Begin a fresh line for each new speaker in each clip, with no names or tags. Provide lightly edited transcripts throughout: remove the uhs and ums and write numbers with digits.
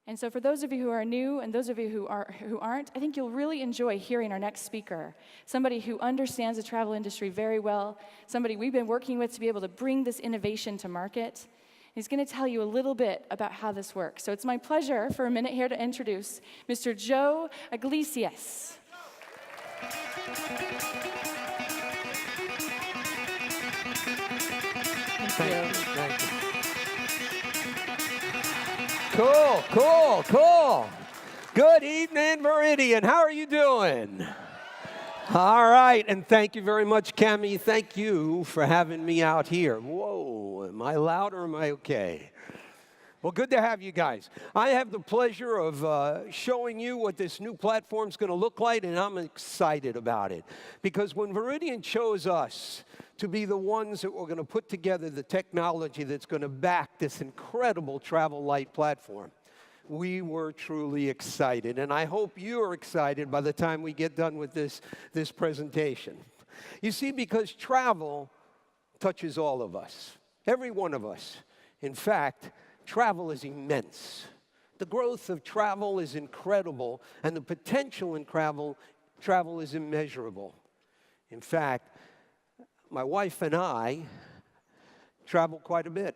And so for those of you who are new and those of you who aren't, I think you'll really enjoy hearing our next speaker, somebody who understands the travel industry very well, somebody we've been working with to be able to bring this innovation to market. He's going to tell you a little bit about how this works. So it's my pleasure for a minute here to introduce Mr. Joe Iglesias.
Thank you. Cool. Good evening, Meridian. How are you doing? All right, and thank you very much, Cami. Thank you for having me out here. Whoa, am I loud or am I okay? Well, good to have you guys. I have the pleasure of showing you what this new platform is going to look like, and I'm excited about it. Because when Meridian chose us to be the ones that were going to put together the technology that's going to back this incredible travel light platform, we were truly excited. And I hope you're excited by the time we get done with this presentation. You see, because travel touches all of us, every one of us. In fact, travel is immense. The growth of travel is incredible, and the potential in travel is immeasurable. In fact, my wife and I travel quite a bit.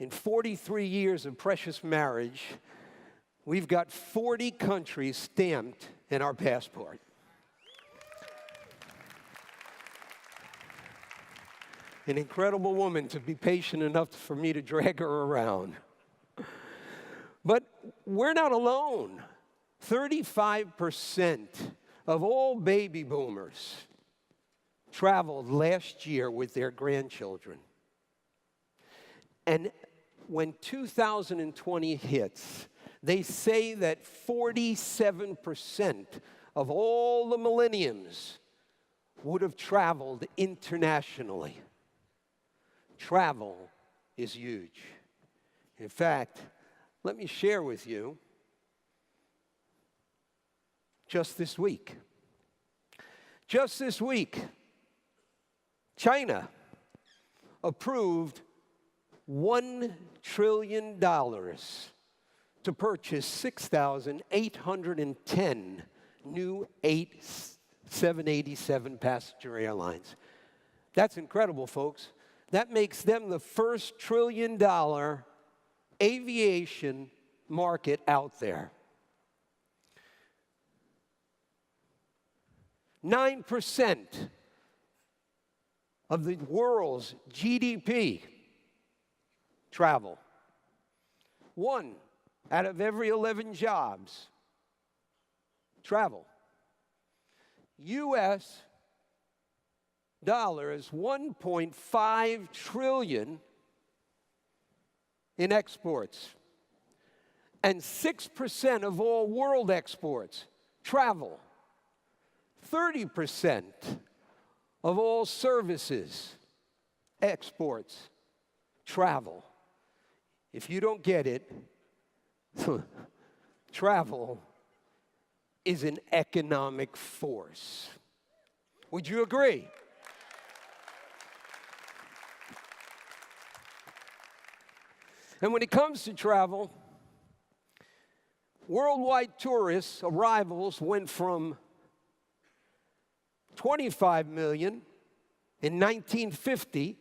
In 43 years of precious marriage, we've got 40 countries stamped in our passport. An incredible woman to be patient enough for me to drag her around. But we're not alone. 35% of all baby boomers traveled last year with their grandchildren. And when 2020 hits, they say that 47% of all the millenniums would have traveled internationally. Travel is huge. In fact, let me share with you just this week, China approved $1 trillion to purchase 6,810 new 787 passenger airlines. That's incredible, folks. That makes them the first trillion-dollar aviation market out there. 9% of the world's GDP travel. 1 out of every 11 jobs travel. U.S. dollars, $1.5 trillion in exports. And 6% of all world exports travel. 30% of all services exports travel. If you don't get it, travel is an economic force. Would you agree? And when it comes to travel, worldwide tourist arrivals went from 25 million in 1950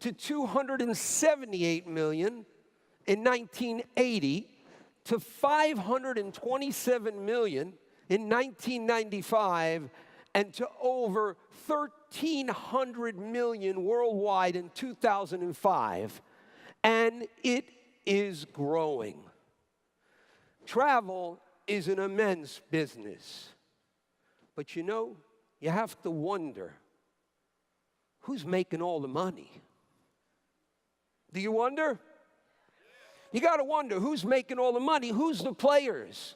to 278 million in 1980 to 527 million in 1995 and to over 1,300 million worldwide in 2005. And it is growing. Travel is an immense business. But you know, you have to wonder, who's making all the money? Do you wonder? You got to wonder, who's making all the money? Who's the players?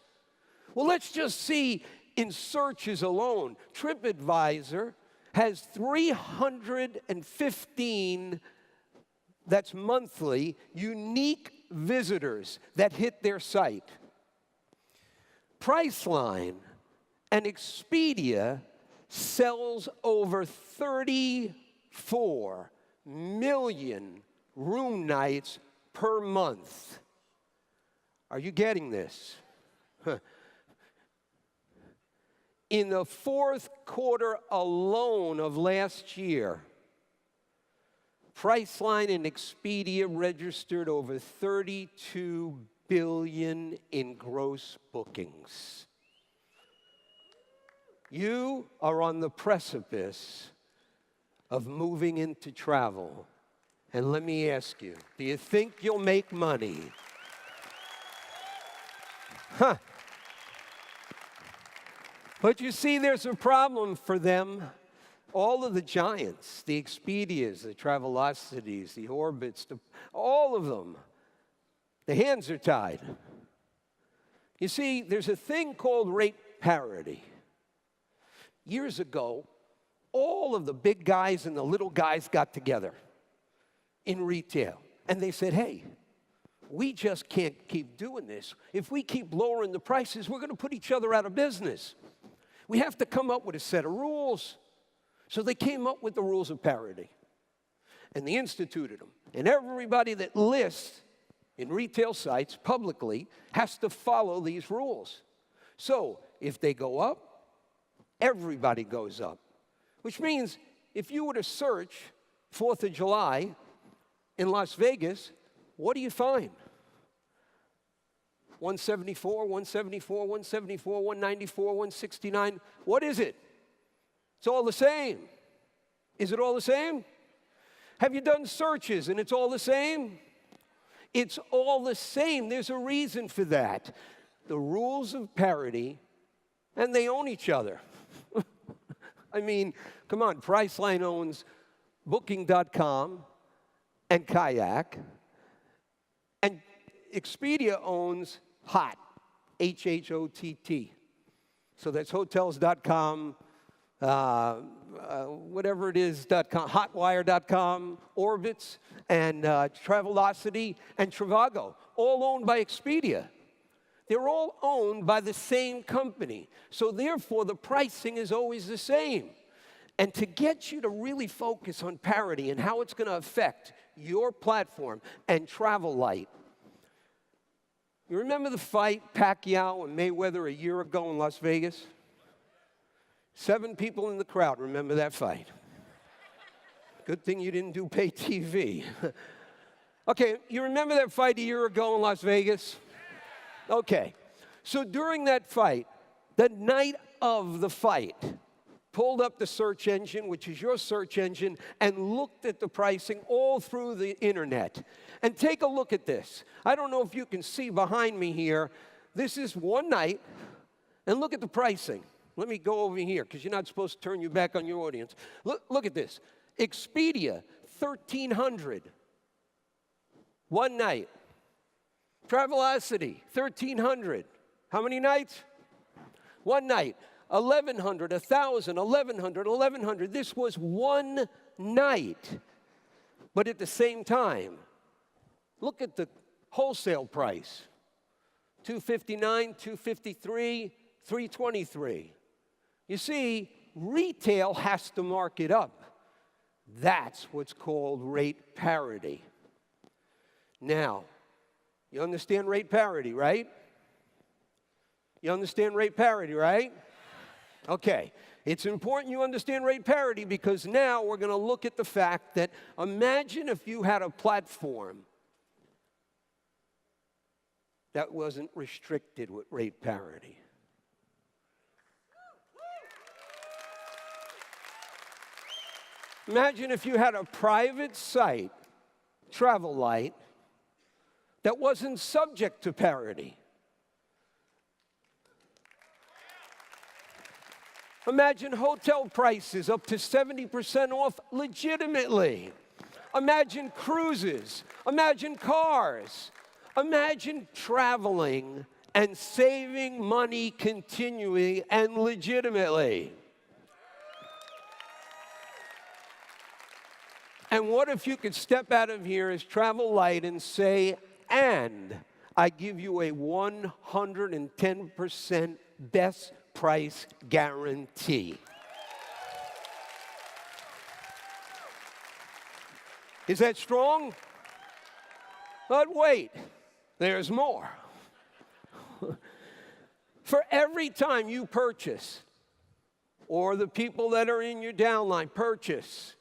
Well, let's just see in searches alone. TripAdvisor has 315, that's monthly, unique visitors that hit their site. Priceline and Expedia sells over 34 million room nights per month. Are you getting this? In the fourth quarter alone of last year, Priceline and Expedia registered over 32 billion in gross bookings. You are on the precipice of moving into travel. And let me ask you, do you think you'll make money? Huh. But you see, there's a problem for them. All of the giants, the Expedias, the Travelocities, the Orbits, all of them, the hands are tied. You see, there's a thing called rate parity. Years ago, all of the big guys and the little guys got together in retail. And they said, hey, we just can't keep doing this. If we keep lowering the prices, we're going to put each other out of business. We have to come up with a set of rules. So they came up with the rules of parity. And they instituted them. And everybody that lists in retail sites publicly has to follow these rules. So if they go up, everybody goes up. Which means if you were to search 4th of July in Las Vegas, what do you find? 174, 174, 174, 194, 169. What is it? It's all the same. Is it all the same? Have you done searches and it's all the same? It's all the same. There's a reason for that. The rules of parity, and they own each other. I mean, come on, Priceline owns Booking.com and Kayak, and Expedia owns HOT, H-H-O-T-T. So that's hotels.com, whatever it is, .com, hotwire.com, Orbitz, and Travelocity, and Trivago, all owned by Expedia. They're all owned by the same company. So therefore, the pricing is always the same. And to get you to really focus on parity and how it's going to affect your platform and Travel Light. You remember the fight, Pacquiao and Mayweather, a year ago in Las Vegas? 7 people in the crowd remember that fight. Good thing you didn't do pay TV. Okay, you remember that fight a year ago in Las Vegas? Okay, so during that fight, the night of the fight, pulled up the search engine, which is your search engine, and looked at the pricing all through the internet. And take a look at this. I don't know if you can see behind me here. This is one night, and look at the pricing. Let me go over here, because you're not supposed to turn your back on your audience. Look at this. Expedia, $1,300. One night. Travelocity, $1,300. How many nights? One night. 1,100, 1,000, 1,100, 1,100. This was one night. But at the same time, look at the wholesale price. $259, $253, $323. You see, retail has to mark it up. That's what's called rate parity. Now, you understand rate parity, right? You understand rate parity, right? Okay. It's important you understand rate parity because now we're going to look at the fact that imagine if you had a platform that wasn't restricted with rate parity. Imagine if you had a private site, Travel Light, that wasn't subject to parity. Imagine hotel prices up to 70% off legitimately. Imagine cruises. Imagine cars. Imagine traveling and saving money continually and legitimately. And what if you could step out of here as Travel Light and say, and I give you a 110% best price guarantee. Is that strong? But wait, there's more. For every time you purchase, or the people that are in your downline purchase,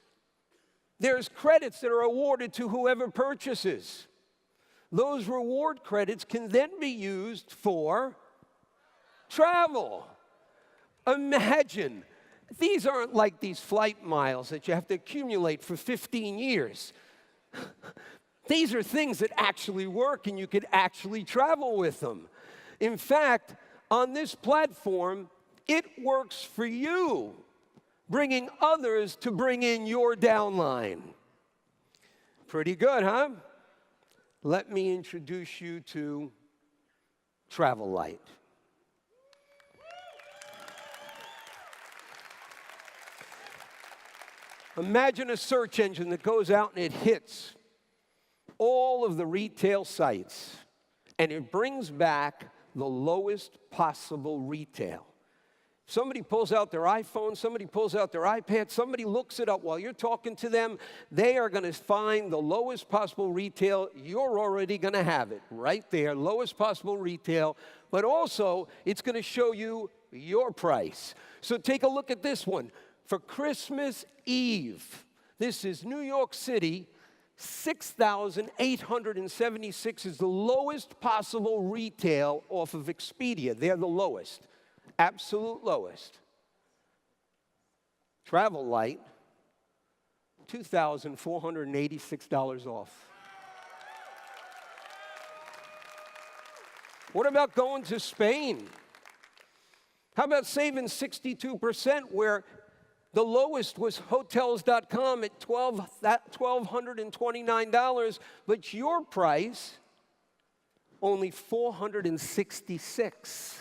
there's credits that are awarded to whoever purchases. Those reward credits can then be used for travel. Imagine, these aren't like these flight miles that you have to accumulate for 15 years. These are things that actually work and you could actually travel with them. In fact, on this platform, it works for you, bringing others to bring in your downline. Pretty good, huh? Let me introduce you to Travel Light. Imagine a search engine that goes out and it hits all of the retail sites, and it brings back the lowest possible retail. Somebody pulls out their iPhone, somebody pulls out their iPad, somebody looks it up while you're talking to them, they are going to find the lowest possible retail. You're already going to have it right there, lowest possible retail, but also it's going to show you your price. So take a look at this one. For Christmas Eve, this is New York City, $6,876 is the lowest possible retail off of Expedia. They're the lowest, absolute lowest. Travel Light, $2,486 off. What about going to Spain? How about saving 62% where the lowest was Hotels.com at $1,229, but your price, only $466.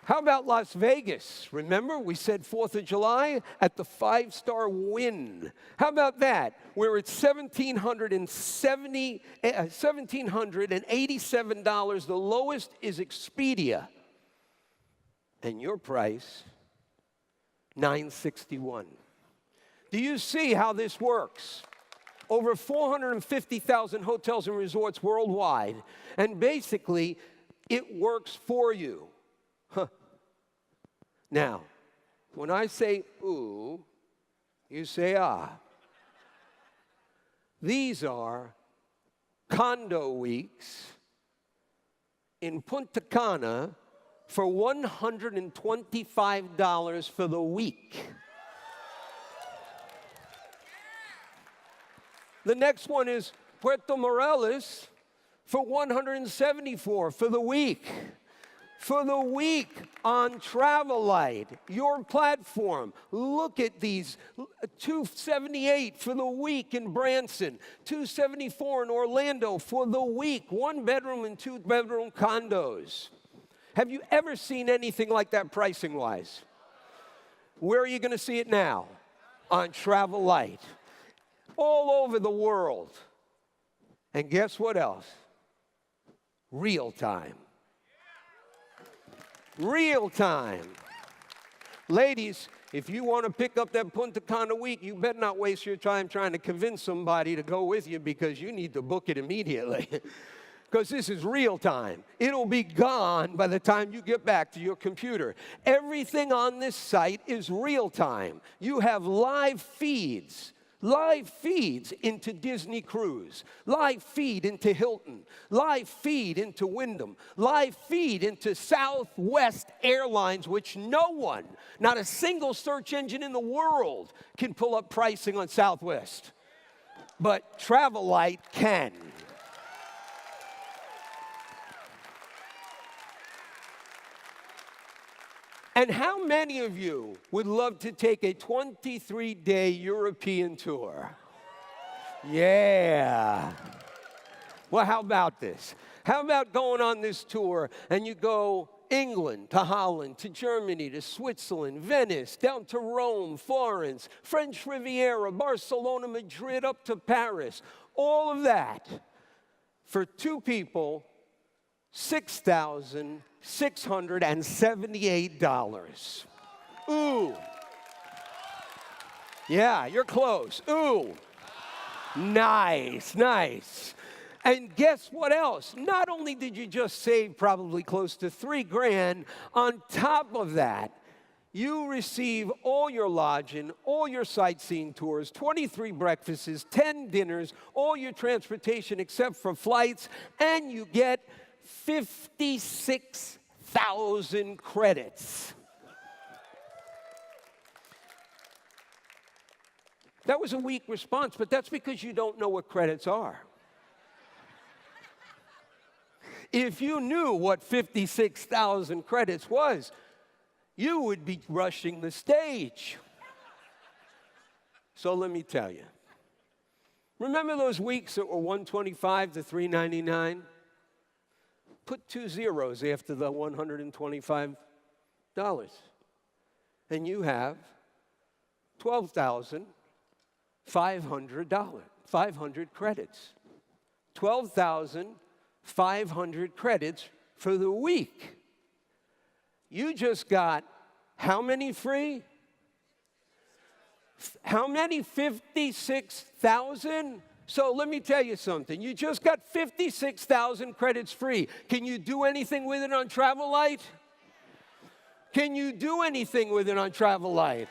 How about Las Vegas? Remember, we said 4th of July at the 5-star Wynn. How about that, where it's $1,787. The lowest is Expedia. And your price, $961. Do you see how this works? Over 450,000 hotels and resorts worldwide, and basically, it works for you. Huh. Now, when I say ooh, you say ah. These are condo weeks in Punta Cana for $125 for the week. The next one is Puerto Morelos for $174 for the week. For the week on Travel Light, your platform. Look at these, $278 for the week in Branson, $274 in Orlando for the week, 1-bedroom and 2-bedroom condos. Have you ever seen anything like that pricing-wise? Where are you going to see it now? On Travel Light. All over the world. And guess what else? Real time. Real time. Ladies, if you want to pick up that Punta Cana week, you better not waste your time trying to convince somebody to go with you because you need to book it immediately. Because this is real time. It'll be gone by the time you get back to your computer. Everything on this site is real time. You have live feeds into Disney Cruise, live feed into Hilton, live feed into Wyndham, live feed into Southwest Airlines, which no one, not a single search engine in the world, can pull up pricing on Southwest. But Travel Light can. And how many of you would love to take a 23-day European tour? Yeah. Well, how about this? How about going on this tour and you go England to Holland, to Germany, to Switzerland, Venice, down to Rome, Florence, French Riviera, Barcelona, Madrid, up to Paris. All of that for 2 people, $6,678. Ooh. Yeah, you're close. Ooh. Nice, nice. And guess what else? Not only did you just save probably close to $3,000, on top of that, you receive all your lodging, all your sightseeing tours, 23 breakfasts, 10 dinners, all your transportation except for flights, and you get 56,000 credits. That was a weak response, but that's because you don't know what credits are. If you knew what 56,000 credits was, you would be rushing the stage. So let me tell you. Remember those weeks that were $125 to $399? Put 2 zeros after the $125, and you have $12,500 credits. 12,500 credits for the week. You just got how many free? How many? 56,000? So let me tell you something. You just got 56,000 credits free. Can you do anything with it on Travel Light? Can you do anything with it on Travel Light?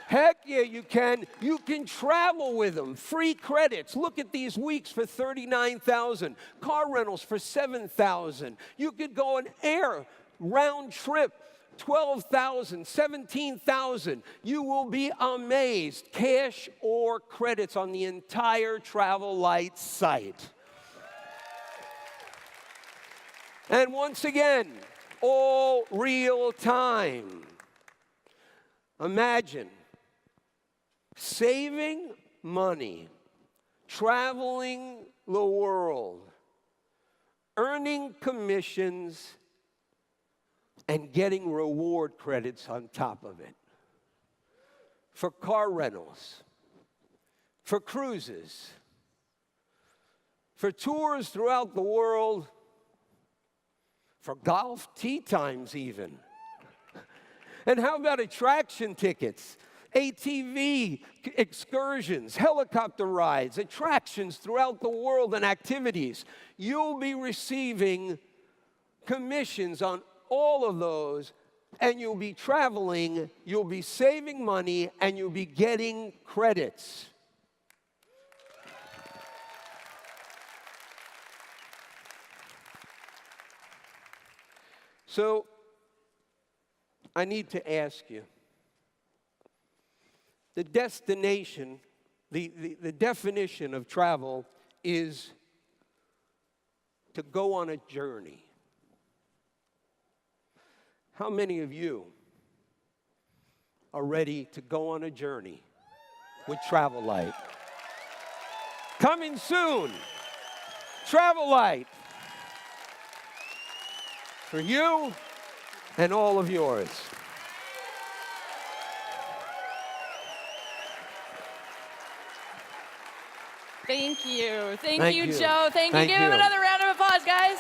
Heck yeah, you can. You can travel with them. Free credits. Look at these weeks for $39,000. Car rentals for $7,000. You could go on air round trip, 12,000, 17,000. You will be amazed. Cash or credits on the entire Travel Light site. And once again, all real time. Imagine saving money, traveling the world, earning commissions, and getting reward credits on top of it. For car rentals, for cruises, for tours throughout the world, for golf tee times even. And how about attraction tickets, ATV excursions, helicopter rides, attractions throughout the world and activities? You'll be receiving commissions on all of those, and you'll be traveling, you'll be saving money, and you'll be getting credits. So, I need to ask you, the destination, the definition of travel is to go on a journey. How many of you are ready to go on a journey with Travel Light? Coming soon, Travel Light. For you and all of yours.
Thank you. Thank
Thank
you,
you.
Joe. Thank you. Give him another round of applause, guys.